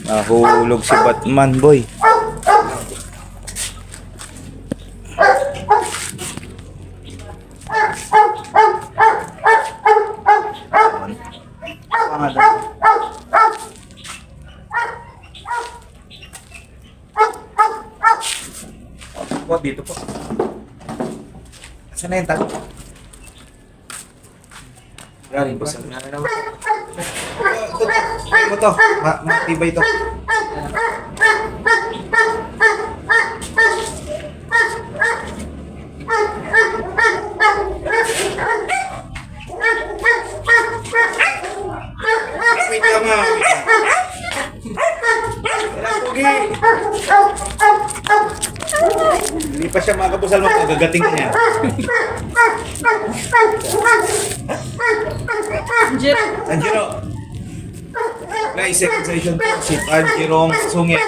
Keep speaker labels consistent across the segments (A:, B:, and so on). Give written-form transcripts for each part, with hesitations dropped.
A: Nahulog si Batman, boy. Po, dito po. Saan na yung talo? Galing po sa mo to, matibay to. Wait lang nga. Hindi pa siya makapusal mo, magagating niya. Tanjiro. Guys, second session to si Tanjirong Sungit.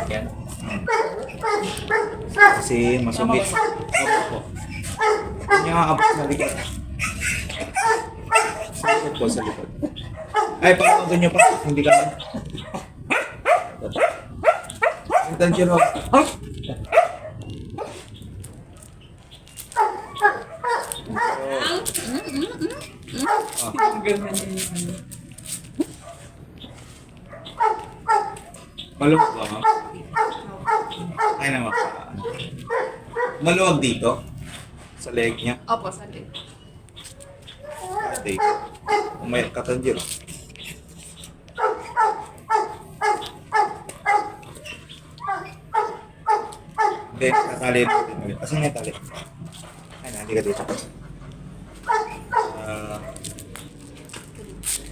A: Yan. Kasi masungit. Opo. Hindi nga abot sa likod. Sungit po sa likod. Ay, pagkakagod nyo pa. Hindi ka. Tanjiro. Maluwag ba? Ay naman. Maluwag dito? Sa leg niya?
B: Opo, sa leg.
A: Dito. Umayat ka, Tanjiro. Hindi, tatali natin ulit. Asan nga tali? Ay, nahali ka dito.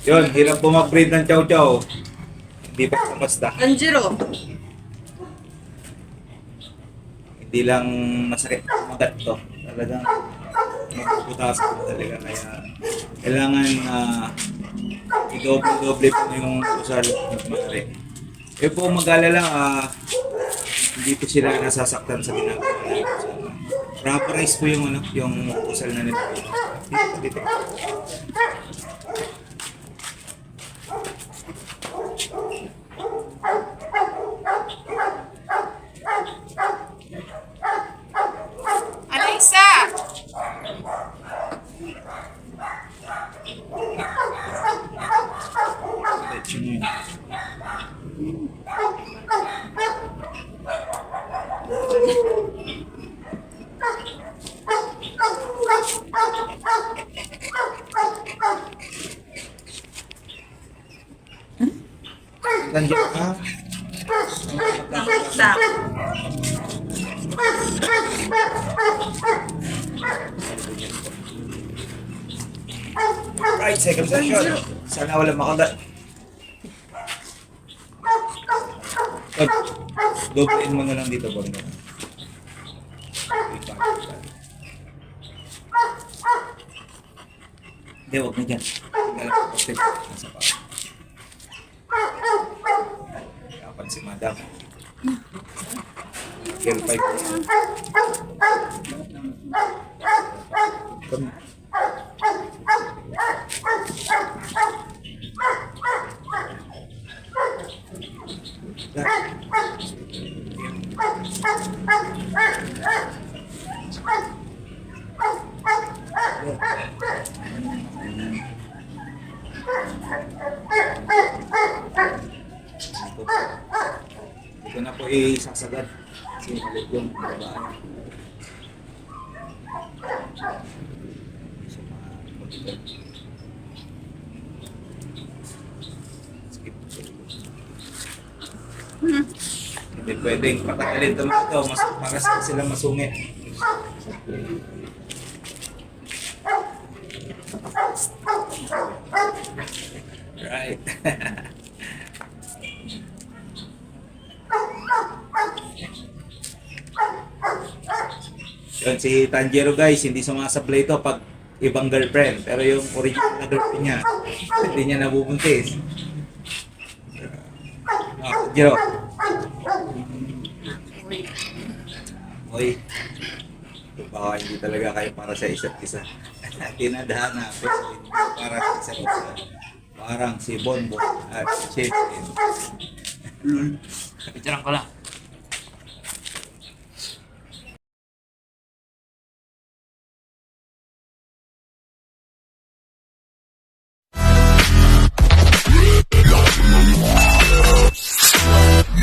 A: Yun, hirap po mag-breed ng chow-chow. Hindi pa basta.
B: Tanjiro.
A: Hindi lang masakit magat to. Talagang magputasan ko talaga. Kaya kailangan i-doble po yung usal ng mare. Eh po mag-alala, hindi po sila nasasaktan sa ginagawa nila. Rubberized po yung usal na nila. Dito.
B: Alaysa!
A: Tanjiro ka?
B: Stop.
A: Right, second session. Sana wala makagat. Doblein mo na lang dito, Bono. Hindi, huwag na dyan. Nasa pa. Kapan si Madam. Girl 5. Ito na po isasagad. Kasi maliit yung babaan. Hindi pwedeng patagalin ito mga ito. Para sila masungit. Right. Yun, si Tanjiro guys, hindi sumasablay ito pag ibang girlfriend. Pero yung original na girlfriend niya, hindi niya nabubuntis. Tanjiro. Uy. Baka hindi talaga kayo para sa isa't isa. tinadahan namin. Para sa isa. Parang si Bonbon at si Chin.
B: Picturean ko lang.